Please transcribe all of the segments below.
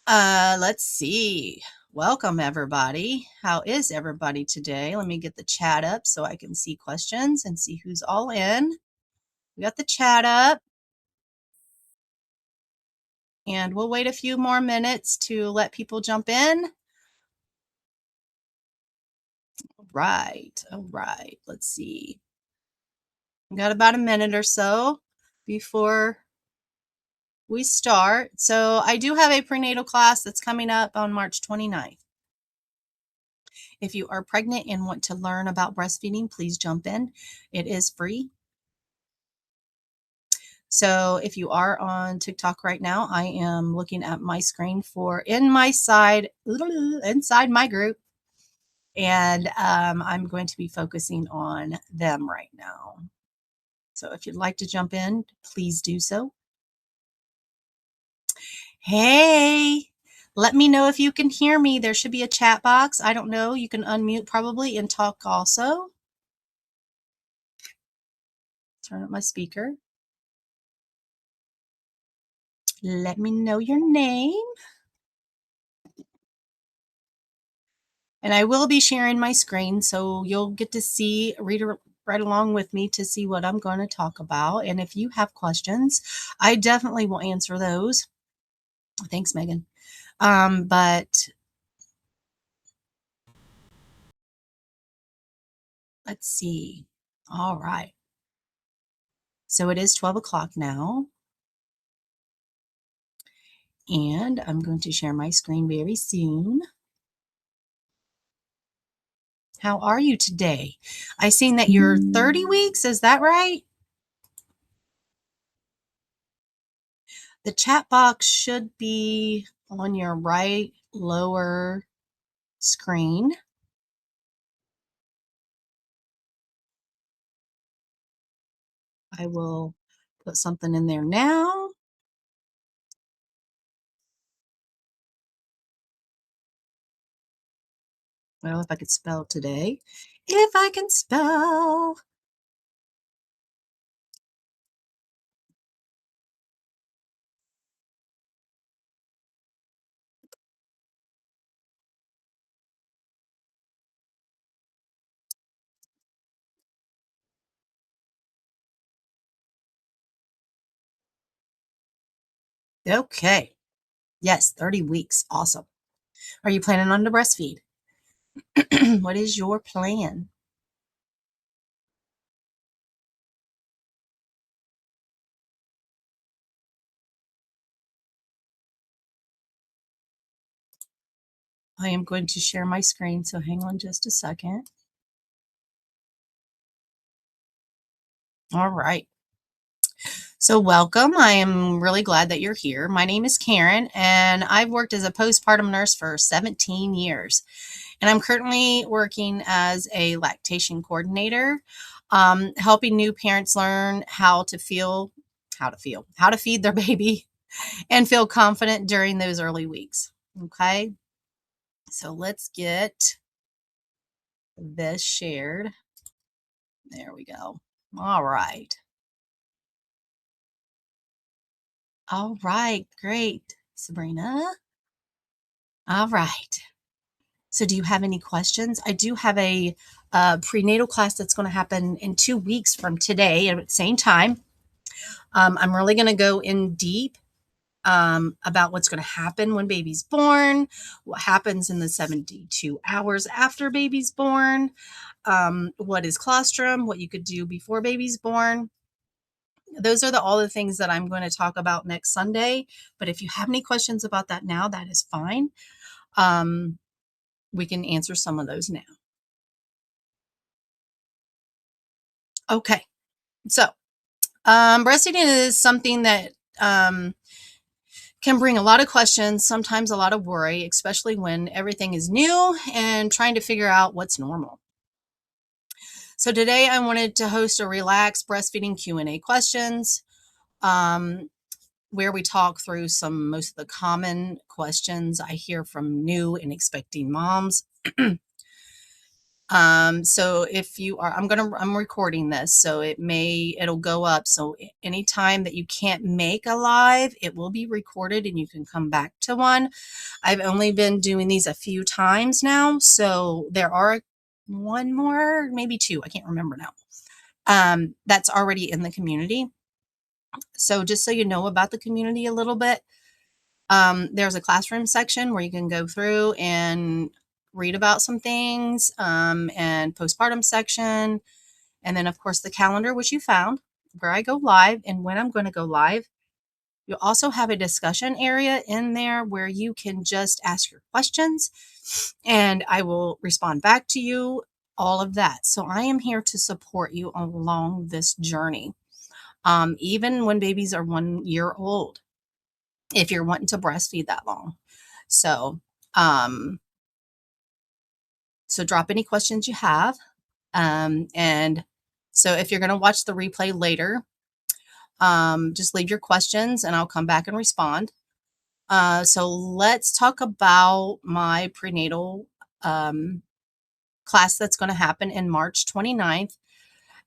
Let's see. Welcome, everybody. How is everybody today? Let me get the chat up so I can see questions and see who's all in. We got the chat up. And we'll wait a few more minutes to let people jump in. All right. Let's see. We got about a minute or so before we start. So I do have a prenatal class that's coming up on March 29th. If you are pregnant and want to learn about breastfeeding, please jump in. It is free. So if you are on TikTok right now, I am looking at my screen for inside my group. And I'm going to be focusing on them right now. So if you'd like to jump in, please do so. Hey, let me know if you can hear me. There should be a chat box. I don't know. You can unmute probably and talk also. Turn up my speaker. Let me know your name. And I will be sharing my screen, so you'll get to see, read right along with me to see what I'm going to talk about. And if you have questions, I definitely will answer those. Thanks, Megan. But let's see. All right. So it is 12 o'clock now. And I'm going to share my screen very soon. How are you today? I seen that you're 30 weeks. Is that right? The chat box should be on your right lower screen. I will put something in there now. Well, if I could spell today. If I can spell. Okay. Yes, 30 weeks. Awesome. Are you planning on to breastfeed? What is your plan? I am going to share my screen, so hang on just a second. All right. So welcome. I am really glad that you're here. My name is Karen, and I've worked as a postpartum nurse for 17 years. And I'm currently working as a lactation coordinator, helping new parents learn how to feed their baby and feel confident during those early weeks. Okay. So let's get this shared. There we go. All right. All right. Great. Sabrina. All right. So do you have any questions? I do have a prenatal class that's going to happen in 2 weeks from today at the same time. I'm really going to go in deep about what's going to happen when baby's born, what happens in the 72 hours after baby's born, what is colostrum, what you could do before baby's born. Those are all the things that I'm going to talk about next Sunday. But if you have any questions about that now, that is fine. We can answer some of those now. Okay. So breastfeeding is something that can bring a lot of questions, sometimes a lot of worry, especially when everything is new and trying to figure out what's normal. So today I wanted to host a relaxed breastfeeding Q&A questions where we talk through most of the common questions I hear from new and expecting moms. So if you are, I'm recording this, so it'll go up. So anytime that you can't make a live, it will be recorded and you can come back to one. I've only been doing these a few times now, so there are one more, maybe two, I can't remember now. That's already in the community. So just so you know about the community a little bit, there's a classroom section where you can go through and read about some things, and postpartum section. And then, of course, the calendar, which you found, where I go live and when I'm going to go live. You'll also have a discussion area in there where you can just ask your questions and I will respond back to you, all of that. So I am here to support you along this journey, even when babies are 1 year old, if you're wanting to breastfeed that long. So, um, so drop any questions you have. And so if you're going to watch the replay later, just leave your questions and I'll come back and respond. So let's talk about my prenatal class that's going to happen in March 29th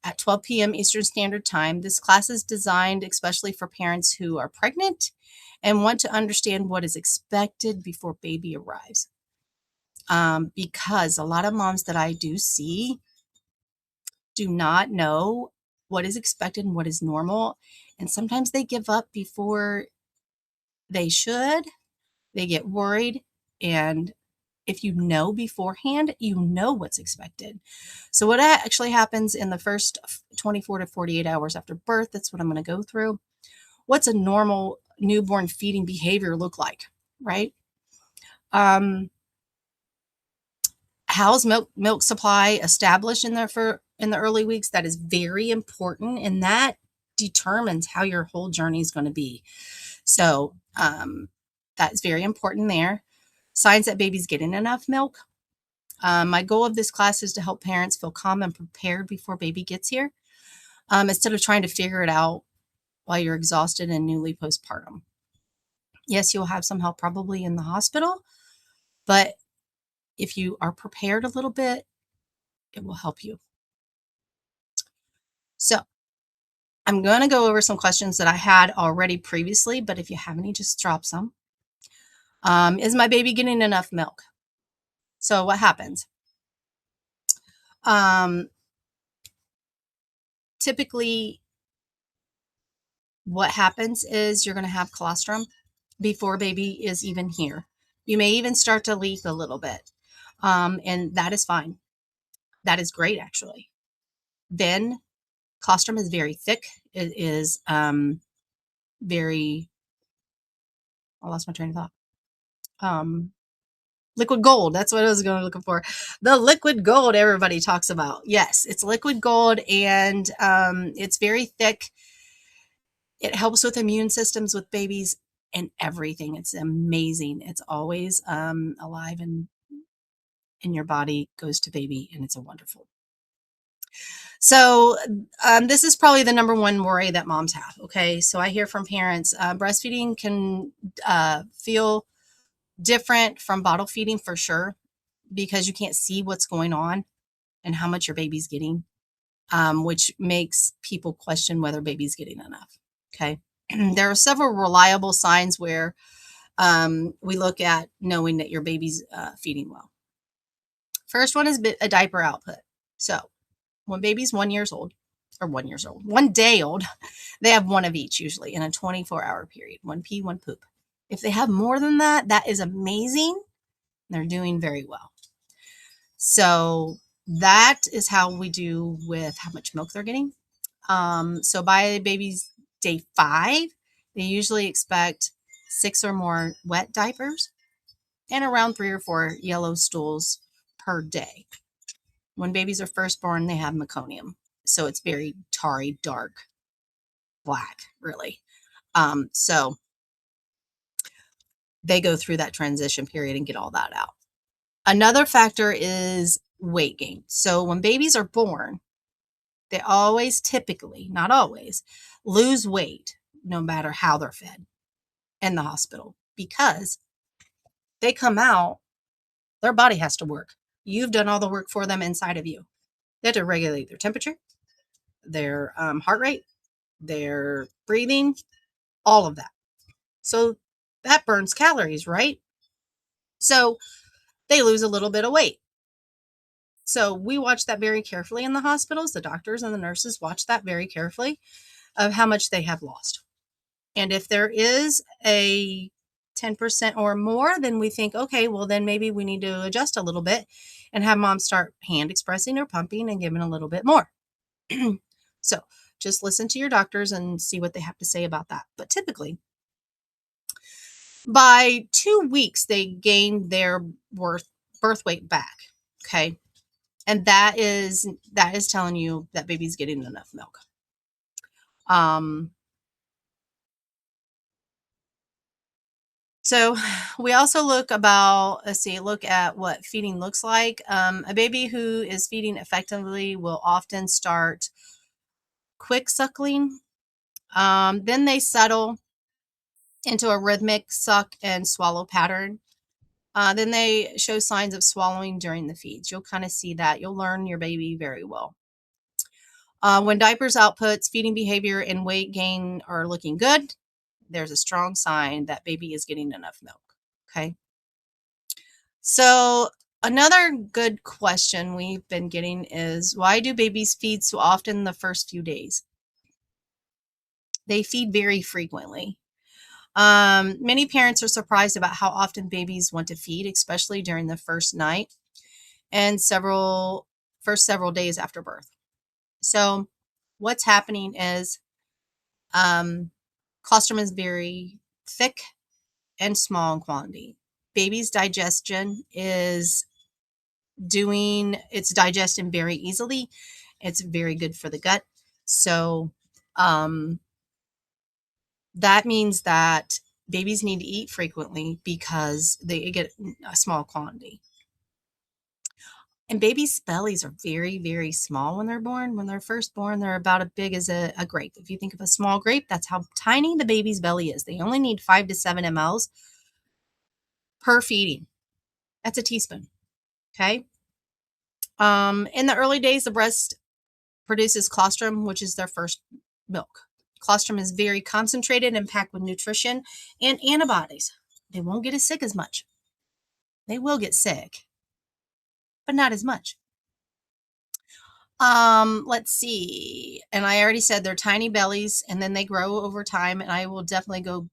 at 12 p.m. Eastern Standard Time. This class is designed especially for parents who are pregnant and want to understand what is expected before baby arrives. Because a lot of moms that I do see do not know what is expected and what is normal. And sometimes they give up before they should. They get worried. And if you know beforehand, you know what's expected. So what actually happens in the first 24 to 48 hours after birth, that's what I'm going to go through. What's a normal newborn feeding behavior look like, right? How's milk supply established in the early weeks? That is very important, and that determines how your whole journey is going to be. So that's very important there. Signs that baby's getting enough milk. My goal of this class is to help parents feel calm and prepared before baby gets here, instead of trying to figure it out while you're exhausted and newly postpartum. Yes, you'll have some help probably in the hospital, but if you are prepared a little bit, it will help you. So I'm going to go over some questions that I had already previously, but if you have any, just drop some. Is my baby getting enough milk? So what happens? Typically, what happens is you're going to have colostrum before baby is even here. You may even start to leak a little bit, and that is fine. That is great, actually. Then colostrum is very thick. It is very, I lost my train of thought. Liquid gold. That's what I was going looking for. The liquid gold everybody talks about. Yes, it's liquid gold, and it's very thick. It helps with immune systems with babies and everything. It's amazing. It's always alive and in your body, goes to baby, and it's a wonderful. So this is probably the number one worry that moms have. Okay, so I hear from parents, breastfeeding can feel different from bottle feeding for sure, because you can't see what's going on and how much your baby's getting, which makes people question whether baby's getting enough. Okay, there are several reliable signs where we look at knowing that your baby's feeding well. First one is a diaper output. So when baby's 1 year old, or 1 year old, 1 day old, they have one of each usually in a 24-hour period, one pee, one poop. If they have more than that, that is amazing. They're doing very well. So that is how we do with how much milk they're getting. So by baby's day 5, they usually expect 6 or more wet diapers and around 3 or 4 yellow stools per day. When babies are first born, they have meconium. So it's very tarry, dark, black, really. So they go through that transition period and get all that out. Another factor is weight gain. So when babies are born, they always, typically, not always, lose weight no matter how they're fed in the hospital, because they come out, their body has to work. You've done all the work for them inside of you. They have to regulate their temperature, their heart rate, their breathing, all of that. So that burns calories, right? So they lose a little bit of weight. So we watch that very carefully in the hospitals. The doctors and the nurses watch that very carefully of how much they have lost. And if there is a 10% or more, then we think, okay, well, then maybe we need to adjust a little bit and have mom start hand expressing or pumping and giving a little bit more. So just listen to your doctors and see what they have to say about that. But typically, by 2 weeks, they gain their birth weight back. Okay. And that is telling you that baby's getting enough milk. So we also look at what feeding looks like. A baby who is feeding effectively will often start quick suckling. Then they settle into a rhythmic suck and swallow pattern. Then they show signs of swallowing during the feeds. You'll kind of see that. You'll learn your baby very well. When diapers outputs, feeding behavior, and weight gain are looking good, there's a strong sign that baby is getting enough milk. Okay. So another good question we've been getting is, why do babies feed so often the first few days? They feed very frequently. Many parents are surprised about how often babies want to feed, especially during the first night and first several days after birth. So what's happening is colostrum is very thick and small in quantity. Baby's digestion is it's digesting very easily. It's very good for the gut. So that means that babies need to eat frequently because they get a small quantity. And babies' bellies are very, very small when they're born. When they're first born, they're about as big as a grape. If you think of a small grape, that's how tiny the baby's belly is. They only need 5 to 7 mLs per feeding. That's a teaspoon. Okay. In the early days, the breast produces colostrum, which is their first milk. Colostrum is very concentrated and packed with nutrition and antibodies. They won't get as sick as much. They will get sick, but not as much. Let's see. And I already said they're tiny bellies and then they grow over time. And I will definitely go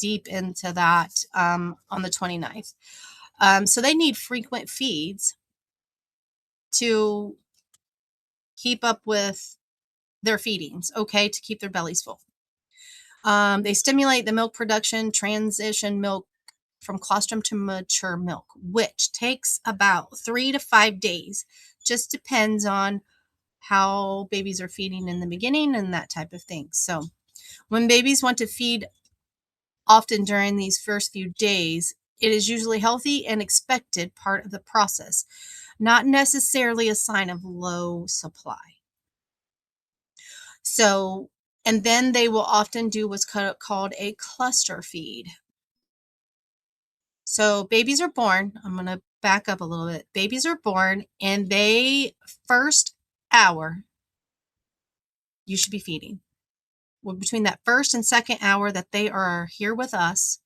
deep into that on the 29th. So they need frequent feeds to keep up with their feedings, okay, to keep their bellies full. They stimulate the milk production, transition milk from colostrum to mature milk, which takes about 3 to 5 days. Just depends on how babies are feeding in the beginning and that type of thing. So when babies want to feed often during these first few days, it is usually healthy and expected part of the process, not necessarily a sign of low supply. So, and then they will often do what's called a cluster feed. So babies are born. I'm going to back up a little bit. Babies are born and first hour, you should be feeding. Well, between that first and second hour that they are here with us,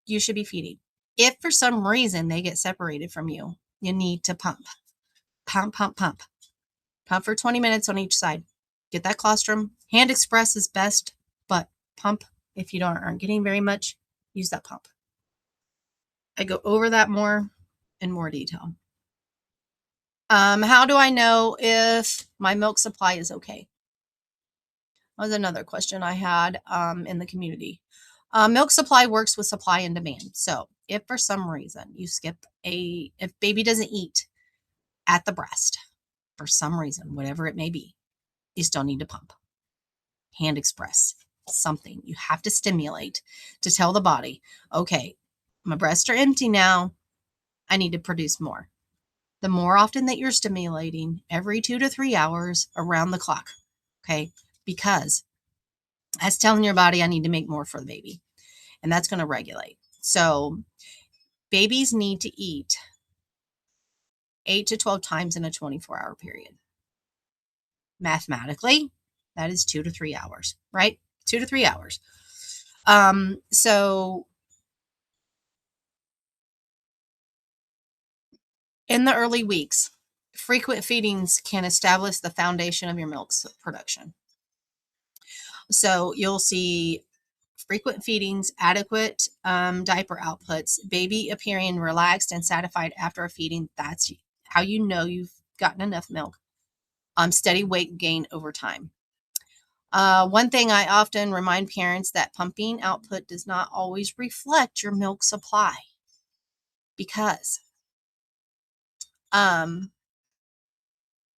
you should be feeding. If for some reason they get separated from you, you need to pump. Pump, pump, pump. Pump for 20 minutes on each side. Get that colostrum. Hand express is best, but pump if you aren't getting very much, use that pump. I go over that more in more detail. How do I know if my milk supply is okay? That was another question I had in the community. Milk supply works with supply and demand. So if for some reason you if baby doesn't eat at the breast, for some reason, whatever it may be, you still need to pump. Hand express, something. You have to stimulate to tell the body, okay, my breasts are empty now. I need to produce more. The more often that you're stimulating, every 2 to 3 hours around the clock, okay? Because that's telling your body I need to make more for the baby. And that's going to regulate. So babies need to eat 8 to 12 times in a 24-hour period. Mathematically, that is 2 to 3 hours, right? 2 to 3 hours. So in the early weeks, frequent feedings can establish the foundation of your milk production. So you'll see frequent feedings, adequate diaper outputs, baby appearing relaxed and satisfied after a feeding. That's how you know you've gotten enough milk. Steady weight gain over time. One thing I often remind parents that pumping output does not always reflect your milk supply because um,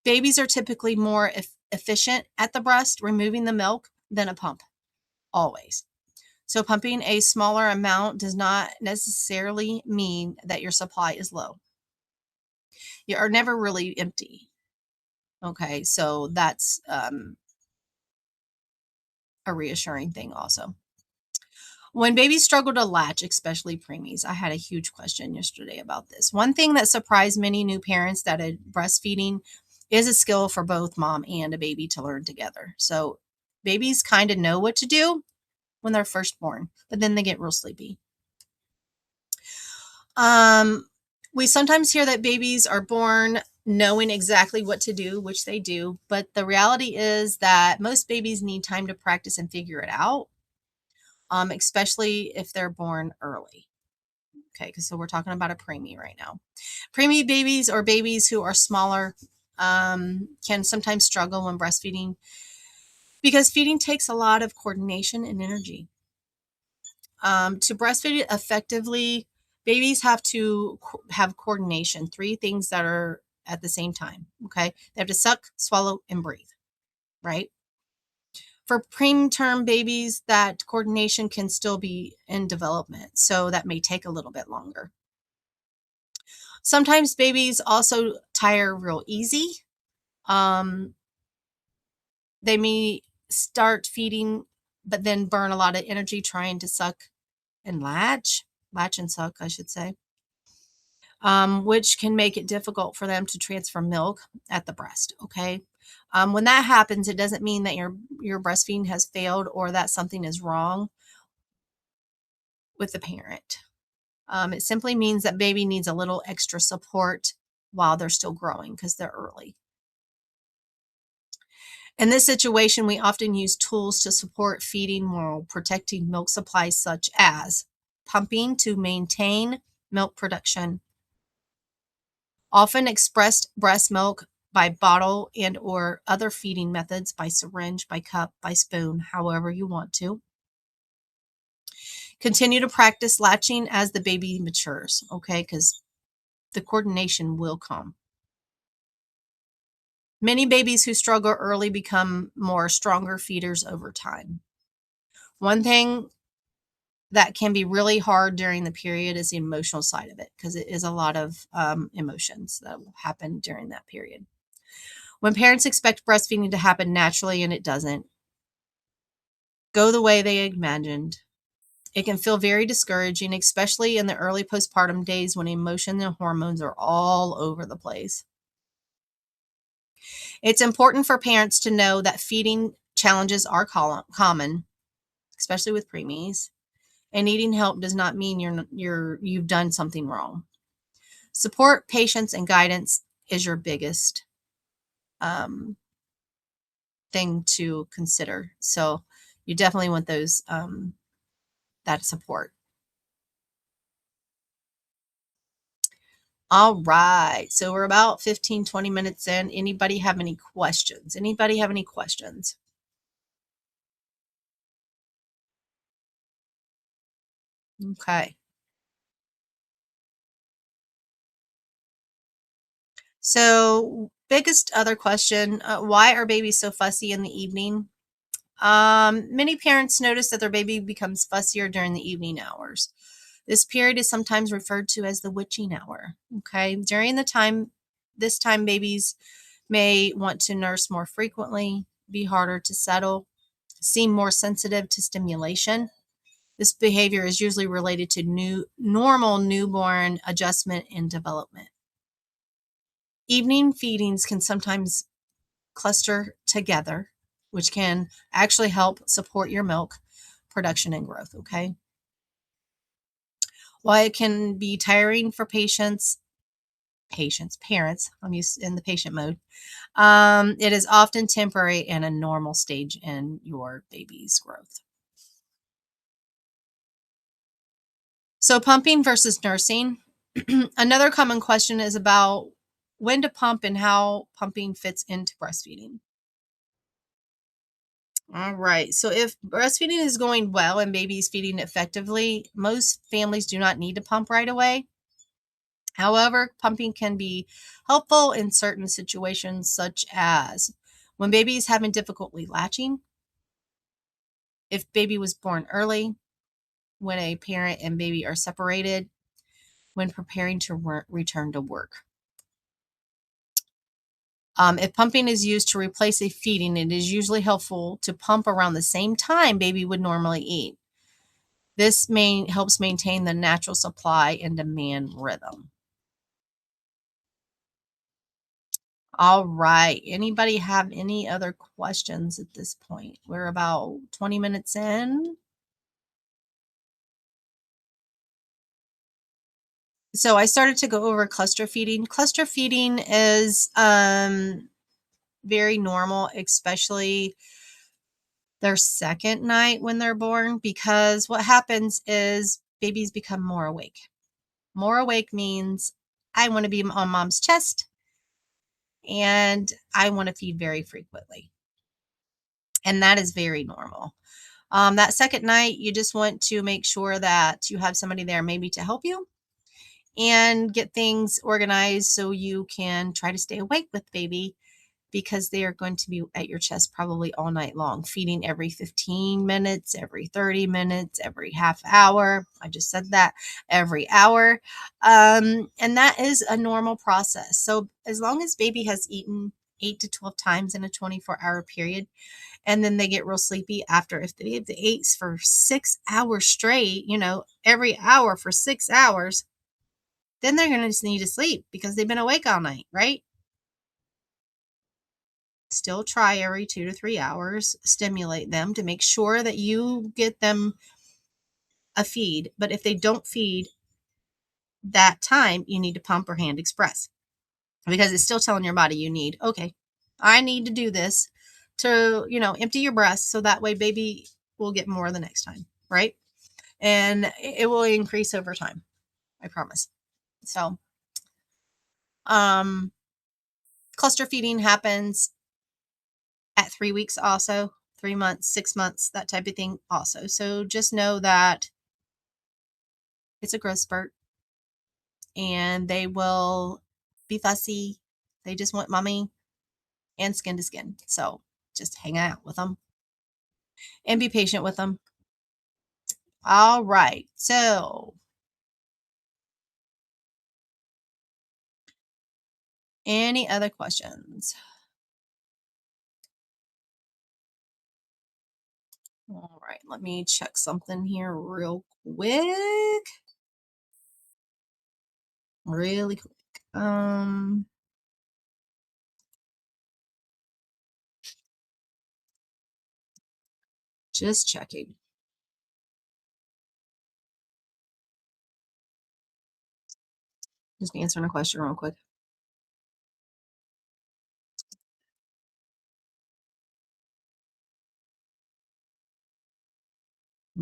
babies are typically more efficient at the breast removing the milk than a pump, always. So pumping a smaller amount does not necessarily mean that your supply is low. You are never really empty. Okay, so that's a reassuring thing also. When babies struggle to latch, especially preemies, I had a huge question yesterday about this. One thing that surprised many new parents that breastfeeding is a skill for both mom and a baby to learn together. So babies kind of know what to do when they're first born, but then they get real sleepy. We sometimes hear that babies are born knowing exactly what to do, which they do, but the reality is that most babies need time to practice and figure it out, especially if they're born early. Okay, so we're talking about a preemie right now. Preemie babies or babies who are smaller can sometimes struggle when breastfeeding because feeding takes a lot of coordination and energy. To breastfeed effectively, babies have to have coordination, 3 things that are at the same time. Okay, they have to suck, swallow, and breathe, right? For preterm babies, that coordination can still be in development, so that may take a little bit longer. Sometimes babies also tire real easy. Um, they may start feeding, but then burn a lot of energy trying to suck and latch and suck, I should say, which can make it difficult for them to transfer milk at the breast. Okay. When that happens, it doesn't mean that your breastfeeding has failed or that something is wrong with the parent. It simply means that baby needs a little extra support while they're still growing because they're early. In this situation, we often use tools to support feeding while protecting milk supplies, such as pumping to maintain milk production, often expressed breast milk by bottle and or other feeding methods by syringe, by cup, by spoon, however you want to. Continue to practice latching as the baby matures, okay, because the coordination will come. Many babies who struggle early become more stronger feeders over time. One thing that can be really hard during the period is the emotional side of it because it is a lot of emotions that will happen during that period. When parents expect breastfeeding to happen naturally and it doesn't go the way they imagined, it can feel very discouraging, especially in the early postpartum days when emotions and hormones are all over the place. It's important for parents to know that feeding challenges are common, especially with preemies, and needing help does not mean you've done something wrong. Support, patience, and guidance is your biggest thing to consider. So you definitely want those that support. All right. So we're about 15, 20 minutes in. Anybody have any questions? Anybody have any questions? Okay. So biggest other question, why are babies so fussy in the evening? Many parents notice that their baby becomes fussier during the evening hours. This period is sometimes referred to as the witching hour. Okay. During this time, babies may want to nurse more frequently, be harder to settle, seem more sensitive to stimulation. This behavior is usually related to normal newborn adjustment and development. Evening feedings can sometimes cluster together, which can actually help support your milk production and growth. Okay. While it can be tiring for parents, I'm used in the patient mode. It is often temporary and a normal stage in your baby's growth. So, pumping versus nursing. Another common question is about when to pump and how pumping fits into breastfeeding. All right. So, if breastfeeding is going well and baby is feeding effectively, most families do not need to pump right away. However, pumping can be helpful in certain situations, such as when baby is having difficulty latching, if baby was born early, when a parent and baby are separated, when preparing to return to work. If pumping is used to replace a feeding, it is usually helpful to pump around the same time baby would normally eat. This helps maintain the natural supply and demand rhythm. All right. Anybody have any other questions at this point? We're about 20 minutes in. So I started to go over cluster feeding. Cluster feeding is very normal, especially their second night when they're born, because what happens is babies become more awake. More awake means I want to be on mom's chest and I want to feed very frequently. And that is very normal. That second night, you just want to make sure that you have somebody there maybe to help you and get things organized so you can try to stay awake with baby, because they are going to be at your chest probably all night long, feeding every 15 minutes, every 30 minutes, every half hour. I just said that, every hour. And that is a normal process. So as long as baby has eaten 8 to 12 times in a 24-hour period, and then they get real sleepy after, if they ate for 6 hours straight, every hour for 6 hours, then they're going to just need to sleep because they've been awake all night, right? Still try every 2 to 3 hours, stimulate them to make sure that you get them a feed. But if they don't feed that time, you need to pump or hand express, because it's still telling your body okay, I need to do this to, empty your breast so that way baby will get more the next time, right? And it will increase over time. I promise. So, cluster feeding happens at 3 weeks also, 3 months, 6 months, that type of thing also. So just know that it's a growth spurt and they will be fussy. They just want mommy and skin to skin. So just hang out with them and be patient with them. All right. So, any other questions? All right. Let me check something here real quick. Really quick. Just checking. Just answering a question real quick.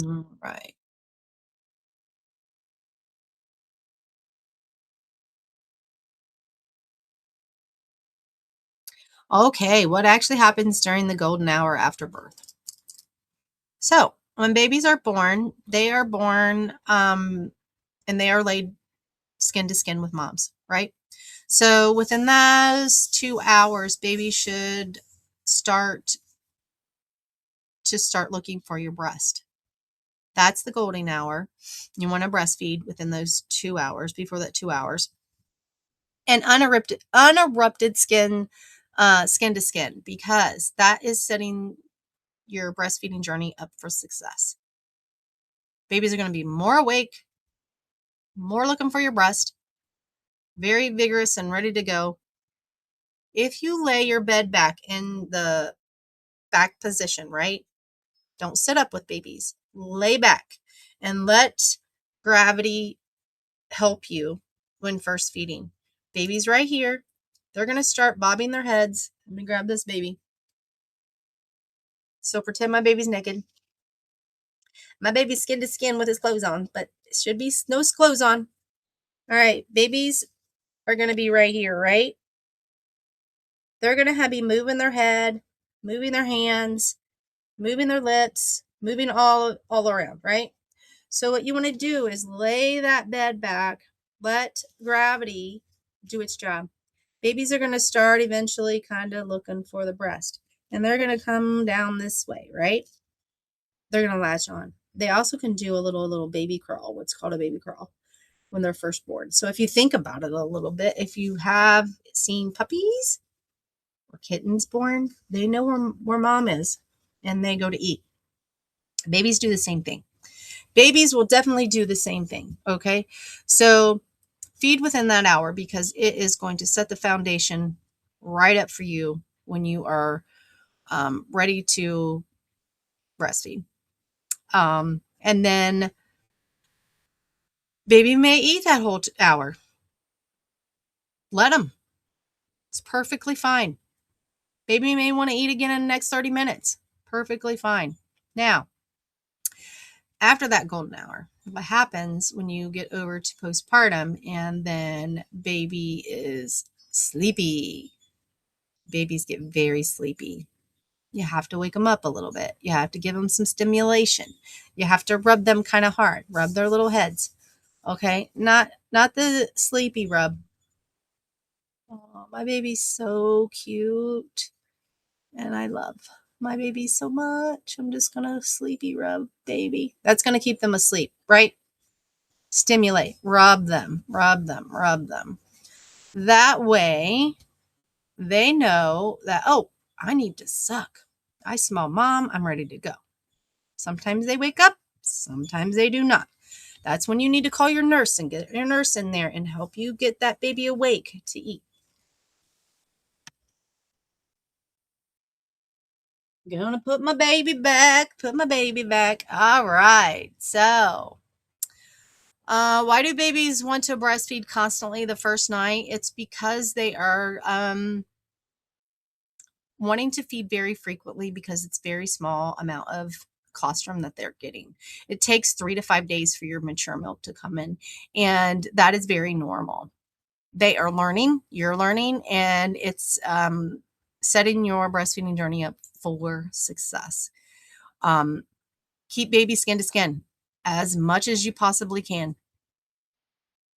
All right. Okay, what actually happens during the golden hour after birth? So, when babies are born, they are born and they are laid skin to skin with moms, right? So, within those 2 hours, baby should start looking for your breast. That's the golden hour. You want to breastfeed within those 2 hours, before that 2 hours. And uninterrupted skin to skin, because that is setting your breastfeeding journey up for success. Babies are going to be more awake, more looking for your breast, very vigorous and ready to go. If you lay your bed back in the back position, right? Don't sit up with babies. Lay back and let gravity help you when first feeding. Baby's right here. They're going to start bobbing their heads. Let me grab this baby. So pretend my baby's naked. My baby's skin to skin with his clothes on, but it should be no clothes on. All right, babies are going to be right here, right? They're going to be moving their head, moving their hands, moving their lips, moving all around, right? So what you want to do is lay that bed back, let gravity do its job. Babies are going to start eventually kind of looking for the breast, and they're going to come down this way, right? They're going to latch on. They also can do a little baby crawl, what's called a baby crawl, when they're first born. So if you think about it a little bit, if you have seen puppies or kittens born, they know where mom is and they go to eat. Babies do the same thing. Babies will definitely do the same thing. Okay. So feed within that hour because it is going to set the foundation right up for you when you are ready to breastfeed. And then baby may eat that whole hour. Let them. It's perfectly fine. Baby may want to eat again in the next 30 minutes. Perfectly fine. Now, after that golden hour, what happens when you get over to postpartum and then baby is sleepy? Babies get very sleepy. You have to wake them up a little bit. You have to give them some stimulation. You have to rub them kind of hard. Rub their little heads. Okay? Not the sleepy rub. Oh, my baby's so cute. And I love my baby so much. I'm just going to sleepy rub baby. That's going to keep them asleep, right? Stimulate, rub them, rub them, rub them. That way they know that, oh, I need to suck. I smell mom. I'm ready to go. Sometimes they wake up. Sometimes they do not. That's when you need to call your nurse and get your nurse in there and help you get that baby awake to eat. Gonna put my baby back. Put my baby back. All right. So, why do babies want to breastfeed constantly the first night? It's because they are wanting to feed very frequently because it's very small amount of colostrum that they're getting. It takes 3 to 5 days for your mature milk to come in, and that is very normal. They are learning, you're learning, and it's setting your breastfeeding journey up for success. Keep baby skin to skin as much as you possibly can.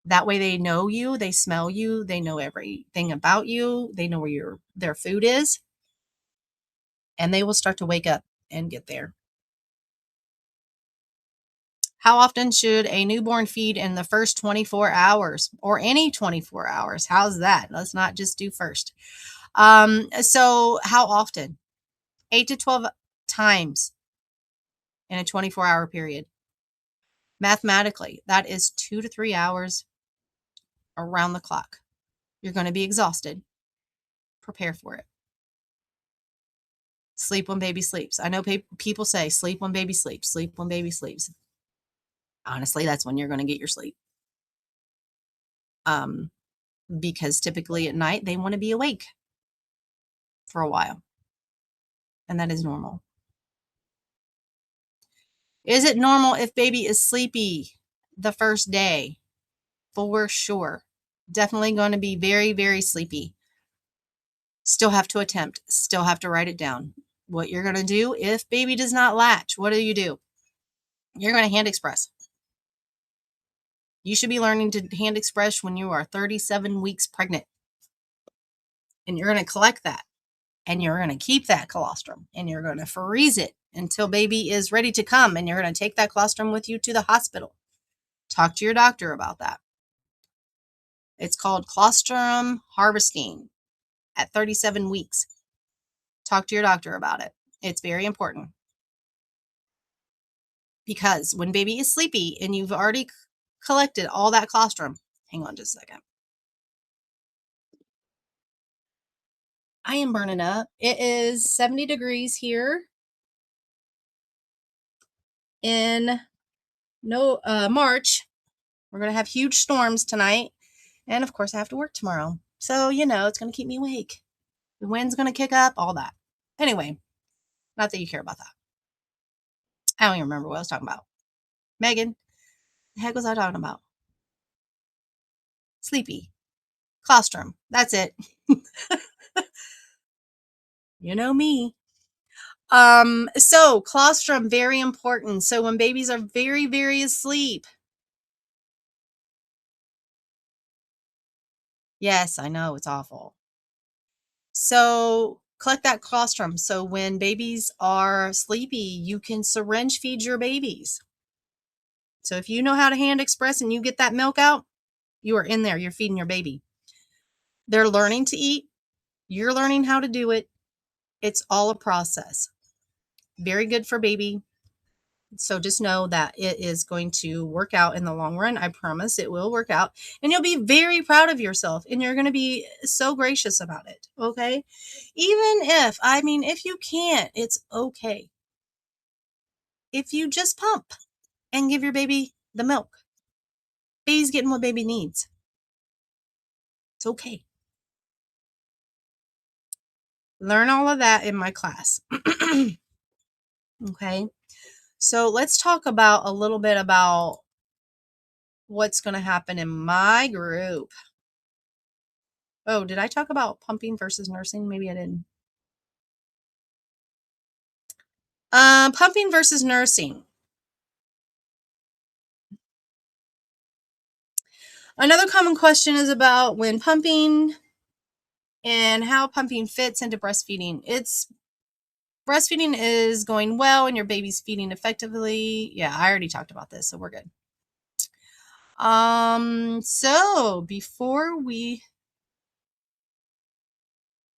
That way they know you, they smell you, they know everything about you, they know where their food is, and they will start to wake up and get there. How often should a newborn feed in the first 24 hours or any 24 hours? How's that? Let's not just do first. So how often? 8 to 12 times in a 24-hour period. Mathematically, that is 2 to 3 hours around the clock. You're going to be exhausted. Prepare for it. Sleep when baby sleeps. I know people say sleep when baby sleeps, sleep when baby sleeps. Honestly, that's when you're going to get your sleep. Because typically at night they want to be awake for a while, and that is normal. Is it normal if baby is sleepy the first day? For sure. Definitely going to be very, very sleepy. Still have to attempt, still have to write it down. What you're going to do if baby does not latch, what do? You're going to hand express. You should be learning to hand express when you are 37 weeks pregnant. And you're going to collect that. And you're going to keep that colostrum. And you're going to freeze it until baby is ready to come. And you're going to take that colostrum with you to the hospital. Talk to your doctor about that. It's called colostrum harvesting at 37 weeks. Talk to your doctor about it. It's very important. Because when baby is sleepy and you've already collected all that colostrum, hang on just a second. I am burning up. It is 70 degrees here in March. We're going to have huge storms tonight. And of course, I have to work tomorrow. So, it's going to keep me awake. The wind's going to kick up, all that. Anyway, not that you care about that. I don't even remember what I was talking about. Megan, the heck was I talking about? Sleepy. Colostrum. That's it. You know me. So colostrum, very important. So when babies are very, very asleep. Yes, I know it's awful. So collect that colostrum. So when babies are sleepy, you can syringe feed your babies. So if you know how to hand express and you get that milk out, you are in there. You're feeding your baby. They're learning to eat. You're learning how to do it. It's all a process. Very good for baby. So just know that it is going to work out in the long run. I promise it will work out. And you'll be very proud of yourself. And you're going to be so gracious about it. Okay? If you can't, it's okay. If you just pump and give your baby the milk, baby's getting what baby needs. It's okay. Learn all of that in my class. Okay? So let's talk about a little bit about what's going to happen in my group. Oh, did I talk about pumping versus nursing? Maybe I didn't. Pumping versus nursing. Another common question is about when pumping and how pumping fits into breastfeeding. Breastfeeding is going well and your baby's feeding effectively. Yeah, I already talked about this, so we're good. So before we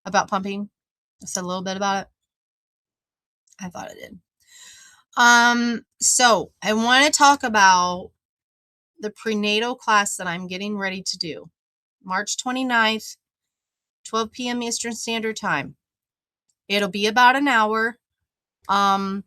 about pumping, I said a little bit about it. I thought I did. So I want to talk about the prenatal class that I'm getting ready to do. March 29th, 12 p.m. Eastern Standard Time. It'll be about an hour. In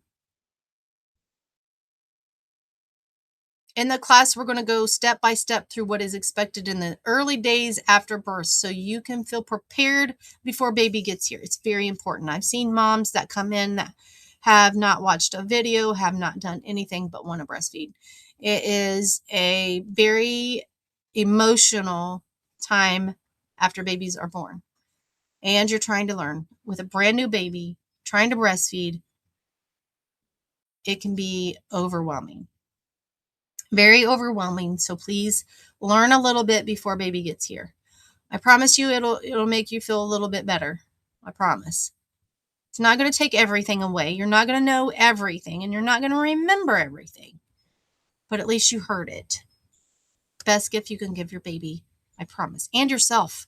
the class, we're going to go step by step through what is expected in the early days after birth so you can feel prepared before baby gets here. It's very important. I've seen moms that come in that have not watched a video, have not done anything but want to breastfeed. It is a very emotional time after babies are born. And you're trying to learn with a brand new baby, trying to breastfeed. It can be overwhelming. Very overwhelming. So please learn a little bit before baby gets here. I promise you it'll make you feel a little bit better. I promise. It's not going to take everything away. You're not going to know everything and you're not going to remember everything. But at least you heard it. Best gift you can give your baby. I promise. And yourself.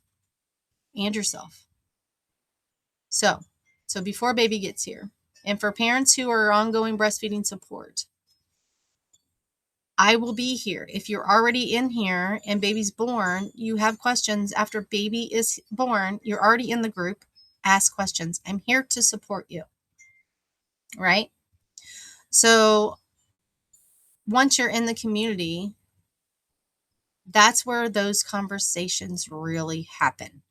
And yourself. So before baby gets here, and for parents who are ongoing breastfeeding support, I will be here. If you're already in here and baby's born, you have questions after baby is born, you're already in the group, ask questions. I'm here to support you. Right? So once you're in the community, that's where those conversations really happen.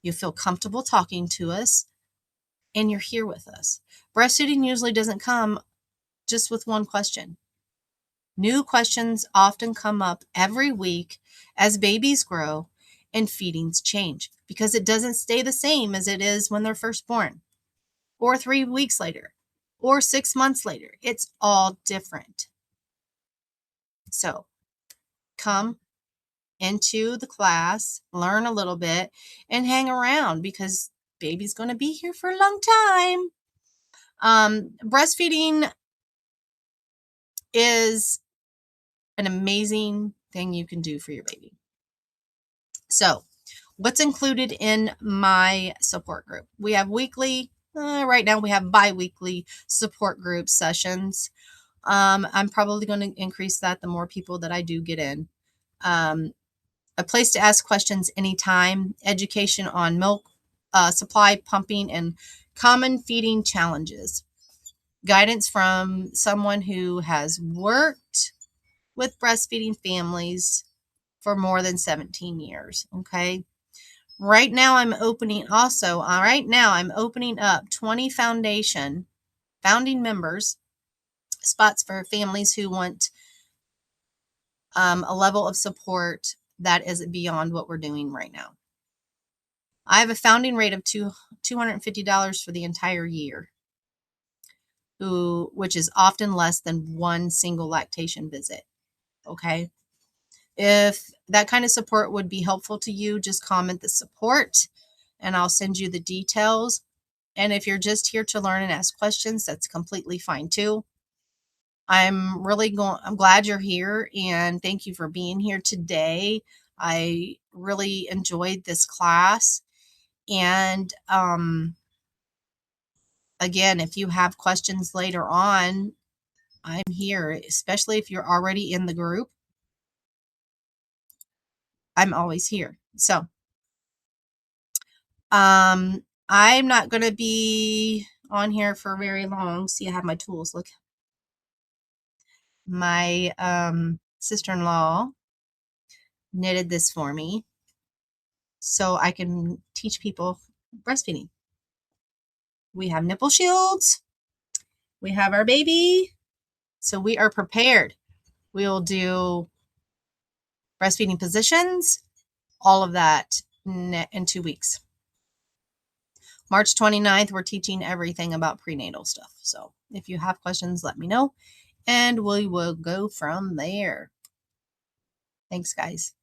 You feel comfortable talking to us and you're here with us. Breastfeeding usually doesn't come just with one question. New questions often come up every week as babies grow and feedings change because it doesn't stay the same as it is when they're first born or 3 weeks later or 6 months later. It's all different. So come into the class, learn a little bit, and hang around because baby's going to be here for a long time. Breastfeeding is an amazing thing you can do for your baby. So what's included in my support group? We have weekly, right now we have bi-weekly support group sessions. I'm probably going to increase that the more people that I do get in. A place to ask questions anytime, education on milk supply pumping and common feeding challenges. Guidance from someone who has worked with breastfeeding families for more than 17 years. Okay. Right now I'm opening up 20 founding members spots for families who want a level of support that is beyond what we're doing right now. I have a founding rate of $250 for the entire year, which is often less than one single lactation visit. Okay. If that kind of support would be helpful to you, just comment the support and I'll send you the details. And if you're just here to learn and ask questions, that's completely fine too. I'm glad you're here and thank you for being here today. I really enjoyed this class. And again, if you have questions later on, I'm here, especially if you're already in the group. I'm always here. So, I'm not going to be on here for very long. See, I have my tools. Look, my sister-in-law knitted this for me so I can teach people breastfeeding. We have nipple shields. We have our baby. So we are prepared. We will do breastfeeding positions, all of that in 2 weeks. March 29th, we're teaching everything about prenatal stuff. So if you have questions, let me know, and we will go from there. Thanks, guys.